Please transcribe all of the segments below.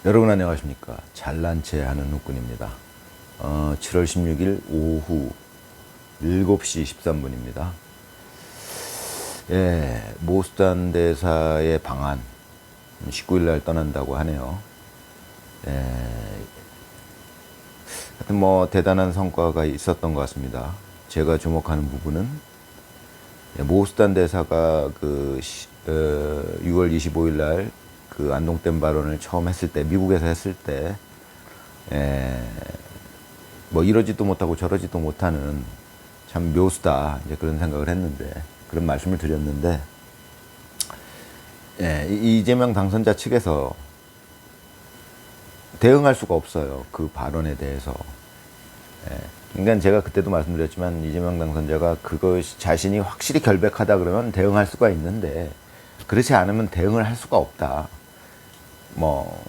여러분 안녕하십니까. 잘난 체 하는 누꾼입니다. 7월 16일 오후 7시 13분입니다. 예, 모수단 대사의 방한 19일 날 떠난다고 하네요. 예, 하여튼 뭐 대단한 성과가 있었던 것 같습니다. 제가 주목하는 부분은 모수단 대사가 6월 25일 날 그 안동댐 발언을 처음 했을 때, 미국에서 했을 때, 뭐 이러지도 못하고 저러지도 못하는 참 묘수다, 이제 그런 생각을 했는데, 그런 말씀을 드렸는데, 이재명 당선자 측에서 대응할 수가 없어요. 그 발언에 대해서. 그러니까 제가 그때도 말씀드렸지만, 이재명 당선자가 그것이 자신이 확실히 결백하다 그러면 대응할 수가 있는데, 그렇지 않으면 대응을 할 수가 없다. 뭐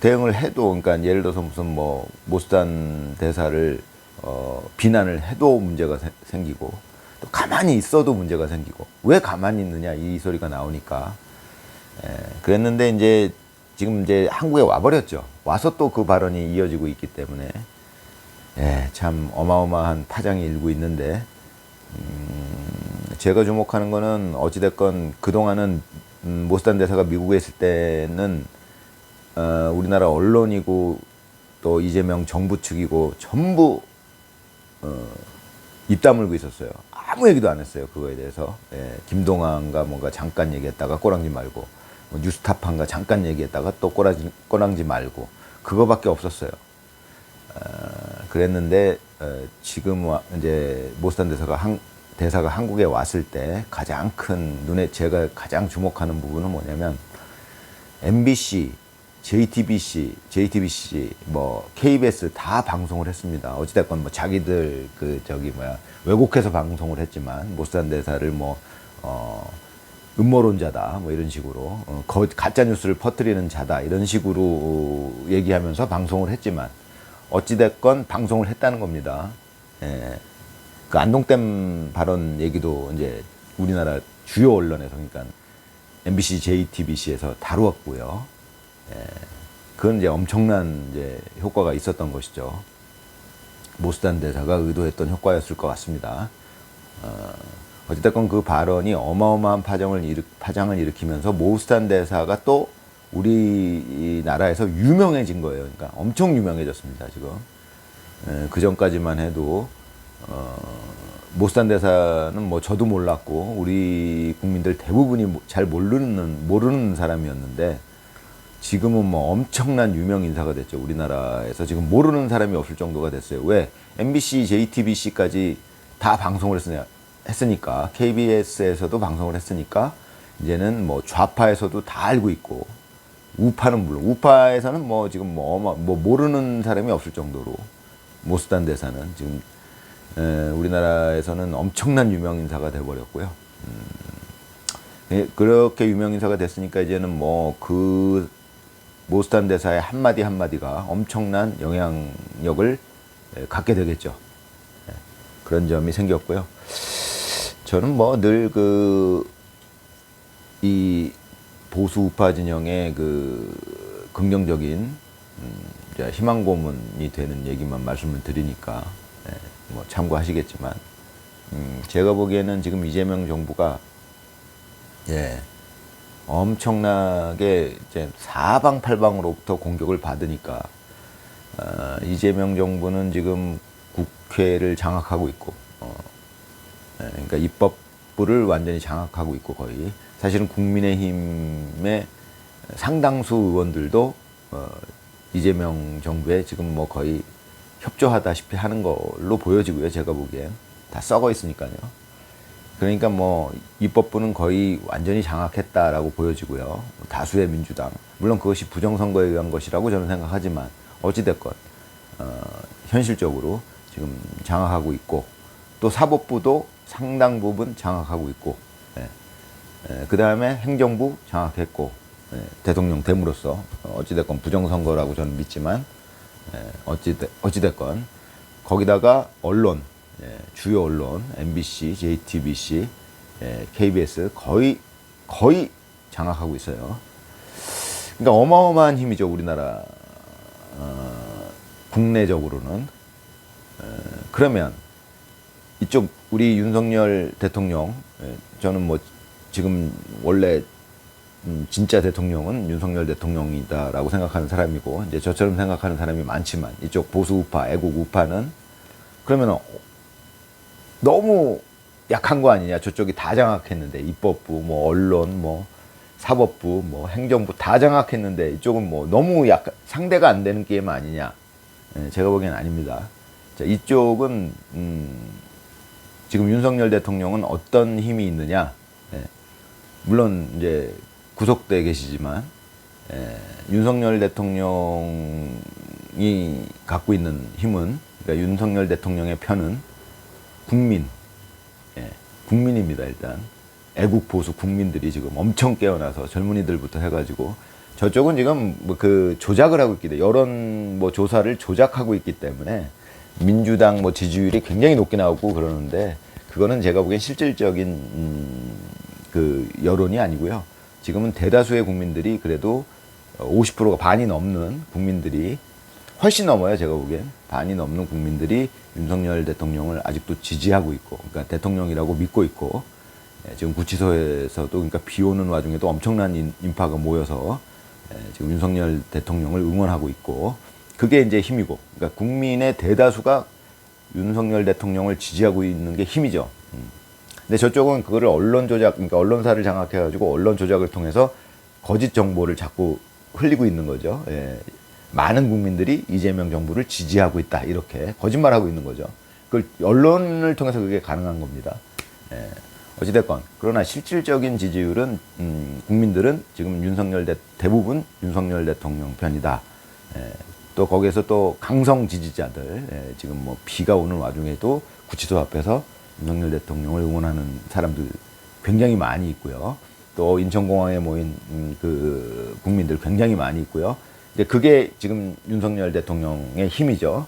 대응을 해도, 그러니까 예를 들어서 무슨 뭐 모수단 대사를 비난을 해도 문제가 생기고, 또 가만히 있어도 문제가 생기고, 왜 가만히 있느냐 이 소리가 나오니까 그랬는데, 이제 지금 이제 한국에 와버렸죠. 와서 또 그 발언이 이어지고 있기 때문에 참 어마어마한 파장이 일고 있는데, 제가 주목하는 거는 어찌됐건 그동안은 모수단 대사가 미국에 있을 때는 우리나라 언론이고 또 이재명 정부 측이고 전부 입 다물고 있었어요. 아무 얘기도 안 했어요. 그거에 대해서. 김동완과 뭔가 잠깐 얘기했다가 꼬랑지 말고, 뭐 뉴스타파인가 잠깐 얘기했다가 또 꼬랑지 말고, 그거밖에 없었어요. 그랬는데 지금 이제 모수단 대사가 한국에 왔을 때 가장 큰 눈에 제가 가장 주목하는 부분은 뭐냐면, MBC, JTBC, 뭐 KBS 다 방송을 했습니다. 어찌됐건 뭐 자기들 왜곡해서 방송을 했지만, 모수단 대사를 뭐 음모론자다 뭐 이런 식으로, 가짜 뉴스를 퍼뜨리는 자다 이런 식으로 얘기하면서 방송을 했지만, 어찌됐건 방송을 했다는 겁니다. 그 안동댐 발언 얘기도 이제 우리나라 주요 언론에서, 그러니까 MBC, JTBC에서 다루었고요. 그건 이제 엄청난 이제 효과가 있었던 것이죠. 모수단 대사가 의도했던 효과였을 것 같습니다. 어찌됐건 그 발언이 어마어마한 파장을 일으키면서 모수단 대사가 또 우리나라에서 유명해진 거예요. 그러니까 엄청 유명해졌습니다, 지금. 그 전까지만 해도 모수단 대사는 뭐 저도 몰랐고 우리 국민들 대부분이 잘 모르는 사람이었는데, 지금은 뭐 엄청난 유명 인사가 됐죠. 우리나라에서 지금 모르는 사람이 없을 정도가 됐어요. 왜? MBC, JTBC까지 다 방송을 했으니까, KBS에서도 방송을 했으니까, 이제는 뭐 좌파에서도 다 알고 있고, 우파는 물론, 우파에서는 뭐 지금 뭐 모르는 사람이 없을 정도로 모수단 대사는 지금 우리나라에서는 엄청난 유명 인사가 돼버렸고요. 그렇게 유명 인사가 됐으니까 이제는 뭐 그 모수단 대사의 한마디 한마디가 엄청난 영향력을 갖게 되겠죠. 그런 점이 생겼고요. 저는 뭐 늘 이 보수 우파 진영의 그 긍정적인 희망 고문이 되는 얘기만 말씀을 드리니까 뭐 참고하시겠지만, 제가 보기에는 지금 이재명 정부가 엄청나게 이제 사방팔방으로부터 공격을 받으니까, 이재명 정부는 지금 국회를 장악하고 있고, 그러니까 입법부를 완전히 장악하고 있고, 거의 사실은 국민의힘의 상당수 의원들도 이재명 정부에 지금 뭐 거의 협조하다시피 하는 걸로 보여지고요. 제가 보기엔 다 썩어 있으니까요. 그러니까 뭐 입법부는 거의 완전히 장악했다라고 보여지고요. 다수의 민주당, 물론 그것이 부정선거에 의한 것이라고 저는 생각하지만, 어찌됐건 현실적으로 지금 장악하고 있고, 또 사법부도 상당 부분 장악하고 있고, 그 다음에 행정부 장악했고, 대통령 됨으로써 어찌됐건 부정선거라고 저는 믿지만, 어찌됐건 거기다가 언론, 주요 언론 MBC, JTBC, KBS 거의 장악하고 있어요. 그러니까 어마어마한 힘이죠, 우리나라 국내적으로는. 그러면 이쪽 우리 윤석열 대통령, 저는 뭐 지금 원래 진짜 대통령은 윤석열 대통령이다라고 생각하는 사람이고, 이제 저처럼 생각하는 사람이 많지만, 이쪽 보수 우파, 애국 우파는 그러면 너무 약한 거 아니냐. 저쪽이 다 장악했는데, 입법부, 뭐 언론, 뭐 사법부, 뭐 행정부 다 장악했는데 이쪽은 뭐 너무 약간 상대가 안 되는 게임 아니냐. 제가 보기엔 아닙니다. 자, 이쪽은 지금 윤석열 대통령은 어떤 힘이 있느냐. 물론 이제 구속돼 계시지만, 윤석열 대통령이 갖고 있는 힘은, 그러니까 윤석열 대통령의 편은 국민, 국민입니다. 일단 애국 보수 국민들이 지금 엄청 깨어나서 젊은이들부터 해가지고, 저쪽은 지금 뭐 그 조작을 하고 있기 때문에, 여론 뭐 조사를 조작하고 있기 때문에 민주당 뭐 지지율이 굉장히 높게 나오고 그러는데, 그거는 제가 보기엔 실질적인 그 여론이 아니고요. 지금은 대다수의 국민들이, 그래도 50%가 반이 넘는 국민들이, 훨씬 넘어요. 제가 보기엔 반이 넘는 국민들이 윤석열 대통령을 아직도 지지하고 있고, 그러니까 대통령이라고 믿고 있고, 지금 구치소에서도, 그러니까 비 오는 와중에도 엄청난 인파가 모여서 지금 윤석열 대통령을 응원하고 있고, 그게 이제 힘이고, 그러니까 국민의 대다수가 윤석열 대통령을 지지하고 있는 게 힘이죠. 근데 저쪽은 그거를 언론 조작, 그러니까 언론사를 장악해가지고 언론 조작을 통해서 거짓 정보를 자꾸 흘리고 있는 거죠. 많은 국민들이 이재명 정부를 지지하고 있다, 이렇게 거짓말하고 있는 거죠. 그걸 언론을 통해서 그게 가능한 겁니다. 어찌됐건, 그러나 실질적인 지지율은, 국민들은 지금 대부분 윤석열 대통령 편이다. 또 거기에서 또 강성 지지자들, 지금 뭐 비가 오는 와중에도 구치소 앞에서 윤석열 대통령을 응원하는 사람들 굉장히 많이 있고요. 또 인천공항에 모인 그 국민들 굉장히 많이 있고요. 이제 그게 지금 윤석열 대통령의 힘이죠.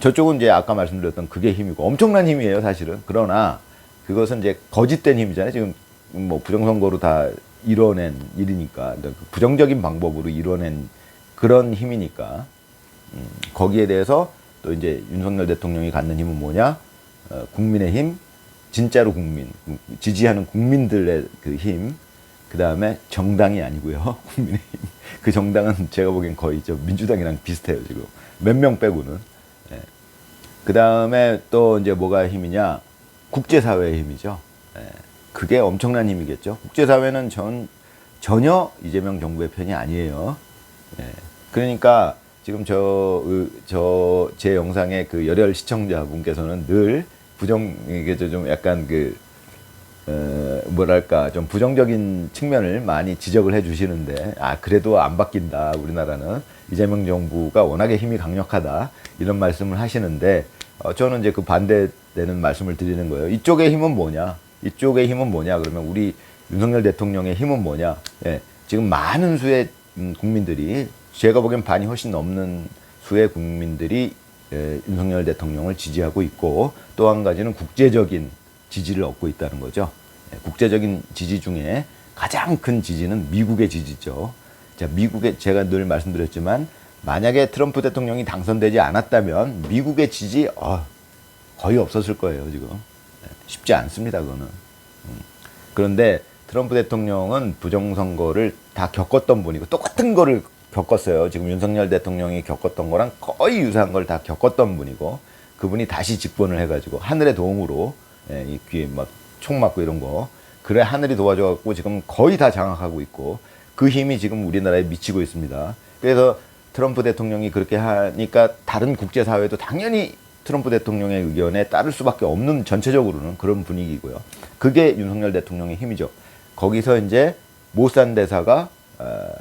저쪽은 이제 아까 말씀드렸던 그게 힘이고, 엄청난 힘이에요, 사실은. 그러나 그것은 이제 거짓된 힘이잖아요. 지금 뭐 부정선거로 다 이뤄낸 일이니까, 그러니까 부정적인 방법으로 이뤄낸 그런 힘이니까, 거기에 대해서 또 이제 윤석열 대통령이 갖는 힘은 뭐냐? 국민의 힘, 진짜로 국민, 지지하는 국민들의 그 힘, 그 다음에 정당이 아니고요. 국민의힘. 그 정당은 제가 보기엔 거의 저 민주당이랑 비슷해요, 지금. 몇 명 빼고는. 그 다음에 또 이제 뭐가 힘이냐? 국제사회의 힘이죠. 그게 엄청난 힘이겠죠. 국제사회는 전혀 이재명 정부의 편이 아니에요. 그러니까 지금 제 영상의 그 열혈 시청자분께서는 늘 이게 좀 약간 뭐랄까, 좀 부정적인 측면을 많이 지적을 해 주시는데, 그래도 안 바뀐다, 우리나라는. 이재명 정부가 워낙에 힘이 강력하다, 이런 말씀을 하시는데, 저는 이제 그 반대되는 말씀을 드리는 거예요. 이쪽의 힘은 뭐냐? 이쪽의 힘은 뭐냐? 그러면 우리 윤석열 대통령의 힘은 뭐냐? 지금 많은 수의 국민들이, 제가 보기엔 반이 훨씬 넘는 수의 국민들이 윤석열 대통령을 지지하고 있고, 또 한 가지는 국제적인 지지를 얻고 있다는 거죠. 국제적인 지지 중에 가장 큰 지지는 미국의 지지죠. 자, 제가 늘 말씀드렸지만, 만약에 트럼프 대통령이 당선되지 않았다면 미국의 지지 거의 없었을 거예요, 지금. 쉽지 않습니다, 그거는. 그런데 트럼프 대통령은 부정선거를 다 겪었던 분이고, 똑같은 거를 겪었어요. 지금 윤석열 대통령이 겪었던 거랑 거의 유사한 걸 다 겪었던 분이고, 그분이 다시 집권을 해가지고 하늘의 도움으로, 이 귀에 막 총 맞고 이런 거, 그래 하늘이 도와줘갖고 지금 거의 다 장악하고 있고, 그 힘이 지금 우리나라에 미치고 있습니다. 그래서 트럼프 대통령이 그렇게 하니까 다른 국제사회도 당연히 트럼프 대통령의 의견에 따를 수밖에 없는, 전체적으로는 그런 분위기고요. 그게 윤석열 대통령의 힘이죠. 거기서 이제 모산 대사가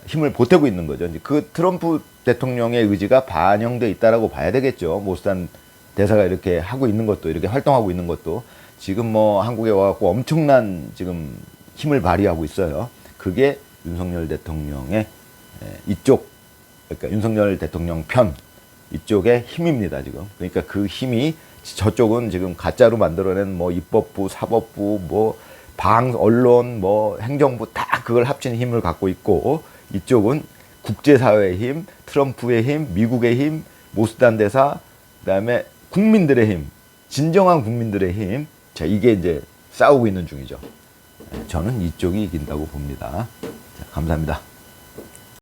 힘을 보태고 있는 거죠. 이제 그 트럼프 대통령의 의지가 반영돼 있다라고 봐야 되겠죠. 모산 대사가 이렇게 하고 있는 것도, 이렇게 활동하고 있는 것도, 지금 뭐 한국에 와갖고 엄청난 지금 힘을 발휘하고 있어요. 그게 윤석열 대통령의 이쪽, 그러니까 윤석열 대통령 편, 이쪽의 힘입니다, 지금. 그러니까 그 힘이, 저쪽은 지금 가짜로 만들어낸 뭐 입법부, 사법부, 뭐 언론, 뭐 행정부 다 그걸 합친 힘을 갖고 있고, 이쪽은 국제사회의 힘, 트럼프의 힘, 미국의 힘, 모스단 대사, 그다음에 국민들의 힘, 진정한 국민들의 힘. 자, 이게 이제 싸우고 있는 중이죠. 저는 이쪽이 이긴다고 봅니다. 자, 감사합니다.